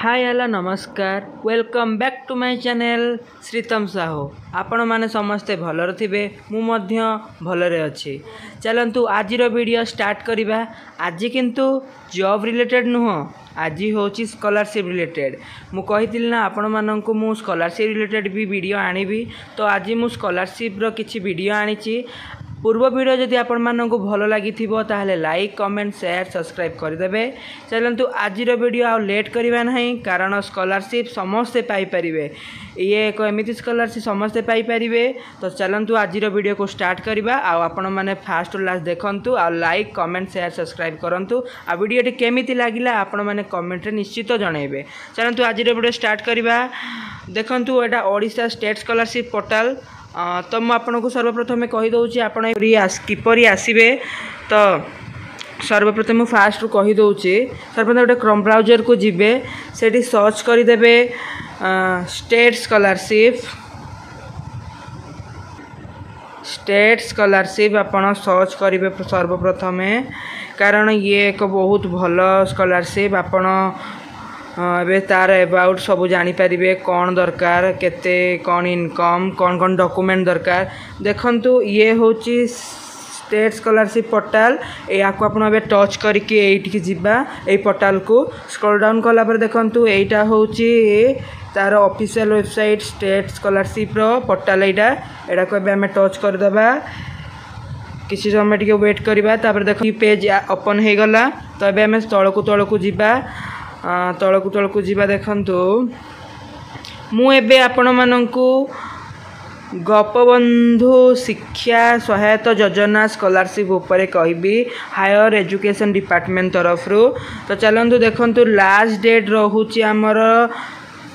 हाय hello नमस्कार welcome back to my channel Sritam Sahu आपण माने समस्ते भलर थिबे मु मध्य भलरे अछि। चलंतु आजिर वीडियो स्टार्ट करिबा। आज किंतु जॉब रिलेटेड नुह, आज होची स्कॉलरशिप रिलेटेड। मु कहितिल ना आपण माननकु मु स्कॉलरशिप रिलेटेड भी वीडियो आनिबी, तो आज मु स्कॉलरशिप रो किछि वीडियो आनिछि। पूर्व वीडियो जदि आपण माननकु भलो लागि थिबो ताहले लाइक कमेंट शेयर सब्सक्राइब करदेबे। चलंतु आजिर वीडियो आ लेट करिबा नहीं, कारण स्कॉलरशिप समस्ते पाई परिबे। ये एक एमिति स्कॉलरशिप समस्ते पाई परिबे। तो चलंतु आजिर वीडियो को स्टार्ट करिबा। आ आपण माने फास्ट टू लास्ट देखंतु, आ लाइक कमेंट शेयर सब्सक्राइब करंतु। आ वीडियो टी केमिति लागिला आपण माने कमेंट रे निश्चित जणाइबे। चलंतु आजिर वीडियो स्टार्ट करिबा। देखंतु एटा ओडिशा स्टेट स्कॉलरशिप पोर्टल। तो मुझे आपको सर्वप्रथम कहीदे आप किपरि आसबे। तो सर्वप्रथम मुझे फास्ट कहीदे सर्वप्रथम गोटे क्रोम ब्राउजर को जीवे, से सर्च करदे स्टेट स्कॉलरशिप आपड़ सर्च करेंगे सर्वप्रथम, कारण ये एक बहुत भल स्कॉलरशिप। आपड़ ए तार एबाउट सब जानीपारे, कौन दरकार, केते कौन इनकम, कौन कौन डॉक्यूमेंट दरकार। देखंतु ये होची स्टेट स्कॉलरशिप पोर्टल। या को आपण टच करके एठी जिबा ए पोर्टल को स्क्रॉल डाउन कला पर देखंतु एटा होची तार ऑफिशियल वेबसाइट स्टेट स्कॉलरशिप रो पोर्टल। एटा को हम टच कर देबा। किसी समय टिके वेट करबा, तापर देखो पेज ओपन हे गला। तो एबे हम तळकु जिबा, तळकु जीवा। देखंतु मु एबे आपण माननकु गोपबंधु शिक्षा सहायता योजना स्कॉलरशिप ऊपर कहबी, हायर एजुकेशन डिपार्टमेंट तरफ रु। तो चलंतु देखंतु लास्ट डेट रहूची हमर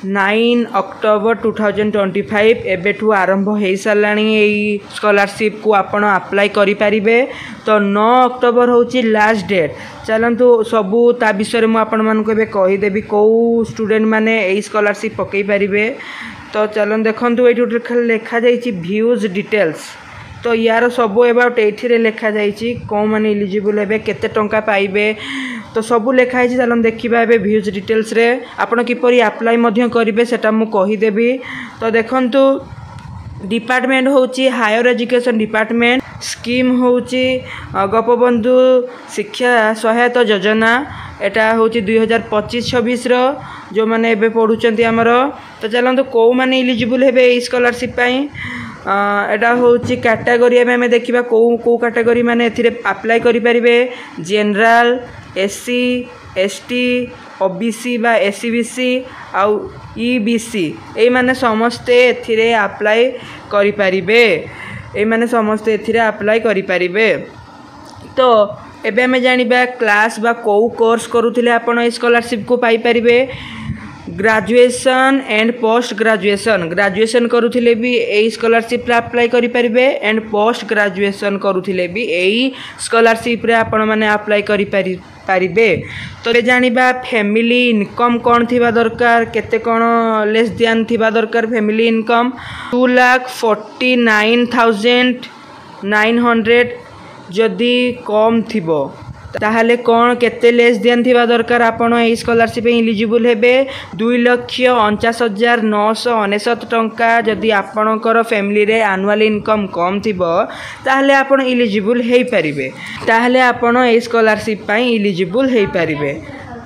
9 अक्टोबर 2025। एबेठू आरंभ हो साराणी यही स्कॉलरशिप को आपण अप्लाई करि परिबे। तो 9 अक्टोबर होची लास्ट डेट। चलंतु सबू ता विषय में आपण मानक एबे कहि देबी को स्टूडेंट माने एई स्कॉलरशिप पकई परिबे। तो चलन देखंतु एठी लिखा जाईची व्यूज डिटेल्स। तो यार सब एबाउट एठी लिखा जाईची को माने एलिजिबल हेबे, केते टंका पाइबे, तो सब लिखा है। चलो देखा ए व्यूज डिटेल्स रे आपण किपरि अप्लाई मध्य करेंगे सेटा मु कहीदेवी। तो देखंतु डिपार्टमेंट होची हायर एजुकेशन डिपार्टमेंट, स्कीम होची गोपबंधु शिक्षा सहायता योजना। एटा होची 2025-26 रो जो माने एबे पढुचंती हमर। तो चलंतु को माने एलिजिबल हेबे ए स्कॉलरशिप पई। एटा होची कैटेगरी में देखिबा को कैटेगरी माने एथिरे अप्लाई करि परिबे। जनरल, एससी, एसटी, ओबीसी बा एससीबीसी आउ ईबीसी ए माने समस्ते एथिरे अप्लाई करि परिबे। ए माने समस्ते एथिरे अप्लाई करि परिबे। तो एबे हमें जानिबा क्लास बा को कोर्स करूथिले आपण ए स्कॉलरशिप को पाई परिबे। Graduation and post graduation, graduation करूथिले भी एई स्कॉलरशिप रे अप्लाई करि परिबे, एंड पोस्ट ग्रेजुएशन करूथिले भी एई स्कॉलरशिप रे आपण माने अप्लाई करि परिबे। तो जानिबा फैमिली इनकम कौन थिबा दरकार, केते कौन लेस देन थिबा दरकार। फैमिली इनकम 2,49,900 जदि कम थिबो ताहले कौन केते लेस देन थिबा दरकार। आपण ए स्कॉलरशिप एलिजिबल हेबे 2,49,999 टंका। जदि आपणकर फैमिली रे एनुअल इनकम कम थिबो ताहले आपण एलिजिबल हेई परिबे, ताहले आपण ए स्कॉलरशिप पई एलिजिबल हेई परिबे।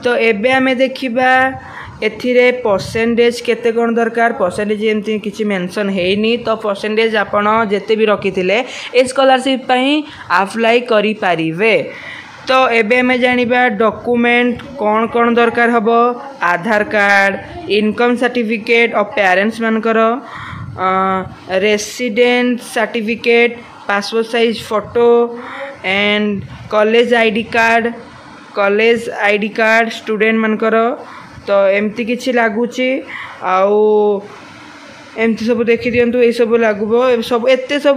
तो एबे हमें देखिबा एथिरे परसेंटेज केते कोन दरकार। परसेंटेज एमती किछि मेंशन हेइनी, तो परसेंटेज आपण जेते भी रखिथिले ए स्कॉलरशिप पई अप्लाई करि परिबे। तो एबे में जानिबा डॉक्यूमेंट कौन कौन दरकार हबो। Aadhaar card, income certificate of parents मानकर, resident certificate, passport size photo and college ID card student मानकर। तो एमती किछि लागुची आउ एमती सब देखि दियंतु। ए सब लागुबो, सब एते सब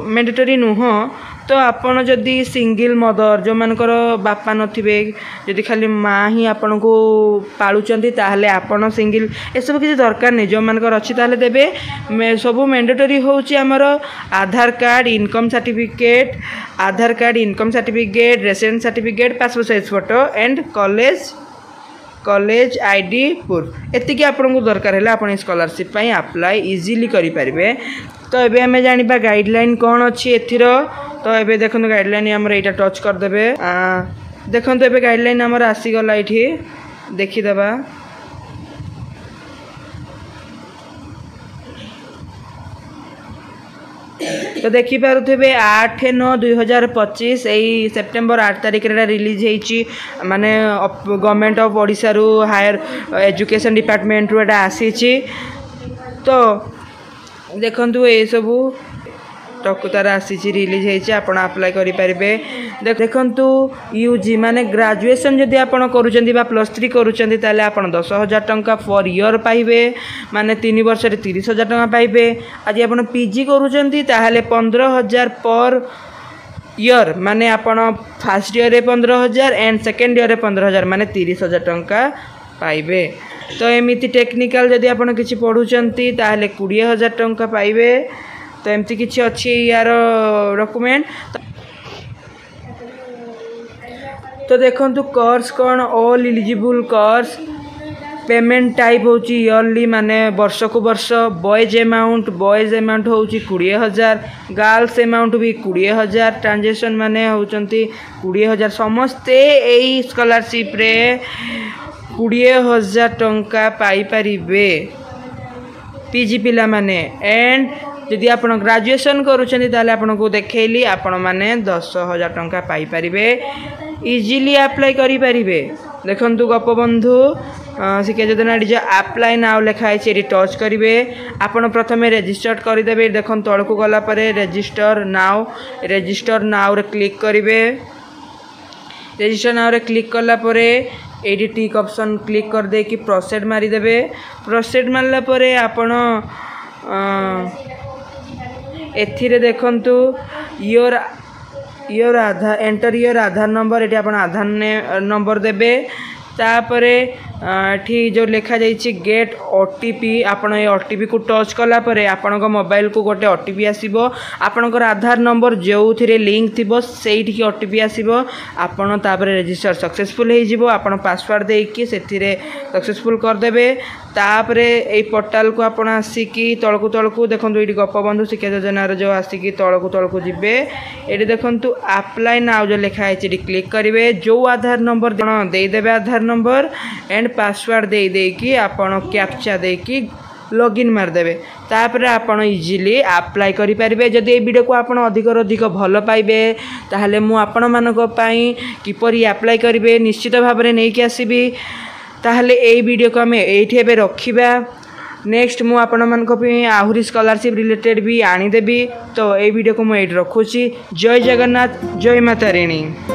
मैंडेटरी नुह। तो आपण जदि सिंगल मदर जो मानकर बापा नथिबे, जदि खाली माँ ही आपण को पालुचंती ताहले आपण सिंगल ए सब किसी दरकार नहीं। जो मानकर अछि ताहले देबे। सब मैंडेटरी होची हमर Aadhaar card, income certificate, resident certificate, passport size photo and college college ID proof एतिकी आपको दरकार है आप स्कॉलरशिप अप्लाई इजीली करें। तो ये आम जाना गाइडलाइन कौन अच्छी एथिर। तो ये देखो गाइडलाइन आम यहाँ टच करदे देखो ये गाइडलाइन आमर आसीगला ये देखीदे। तो देखिपे 8/9/2025 यही सेप्टेम्बर 8 तारिख रिलीज होती माने गवर्नमेंट ऑफ ओडिशा रु हायर एजुकेशन डिपार्टमेंट रु एटा आसी। तो देखंतु ये सबू टकुतार आसी रिलीज होती आपड़ अप्लाई करेंगे। देखंतु यूजी माने ग्रेजुएशन जदि आप +3 करुँच आप 10,000 टंका पर ईयर पाइबे माने 3 वर्ष 30,000 टंका पाइबे। आज आप पीजी करुँच 15,000 पर ईयर माने आपण first year 15,000 and second year 15,000 माने 30,000 टंका पाइबे। तो एमती टेक्निकल जदि आप किसी पढ़ुंट 20,000 टंका पाइबे। तो एमती किसी अच्छी यार डॉक्यूमेंट। तो देखंतु कोर्स कौन all eligible course payment type होची ईयरली माने वर्ष को वर्ष। बॉयज अमाउंट होची 20,000 गर्ल्स अमाउंट भी 20,000 ट्रांजेक्शन माने होचंती 20,000 समस्ते एई स्कॉलरशिप रे 20,000 टंका पाई परिबे पीजी पिला माने। एंड जदि आप ग्रेजुएशन करुँच आपको देखली आपण मैंने 10,000 टंका पाई परिबे इजीली अप्लाई करें। देखंतु गोपबंधु शिक्षा योजना जो अप्लाई नाउ लिखाई ये टच करेंगे। आपण प्रथम रेजिस्टर करदे देखो तल को गलापर रेजिस्टर नाउ रे क्लिक करेंगे। रेजिस्टर नाउ रे क्लिक कलापर ये टिक ऑप्शन क्लिक कर दे कि प्रोसेड मारिदेवे। प्रोसेड मारला परे आपण एथिरे देखंतु your Aadhaar enter your Aadhaar number ये आप आधार नंबर देवे। तापरे ठी जो लिखा जाइए गेट ओटीपी आपण ये ओटीपी को टच कलापर आपण मोबाइल को गोटे ओटीपी आसो आपणकर आधार नंबर जो थी लिंक थी से ओटीपी आसो आपण रजिस्टर सक्सेसफुल हो आपण पासवर्ड देकी से सक्सेसफुल करदे। तापरे ये पोर्टाल को आपण आसिकी तलकू देखो ये गोपबंधु शिक्षा योजनार जो आसिकी तलकू जीवे ये देखु अप्लाई नाउ जो लिखाई ये क्लिक करेंगे। जो आधार नंबर देदेवे आधार नंबर एंड पासवर्ड दे कि आपण कैप्चा देकी लॉगिन मारदेवे। तापर आपण इजीली अप्लाई करें। जदि ये वीडियो को आपण अधिक भल पाइबे ताहले मु आपण मानक पई किपरि अप्लाई करेंगे निश्चित भाव में नहीं कि आसबि। ताहले ए वीडियो को आम ये रखा। नेक्स्ट मु आपण मानक पई आहुरी स्कॉलरशिप रिलेटेड भी आनीदेवी। तो ये वीडियो को मुझे रखुची। जय जगन्नाथ जय माता रानी।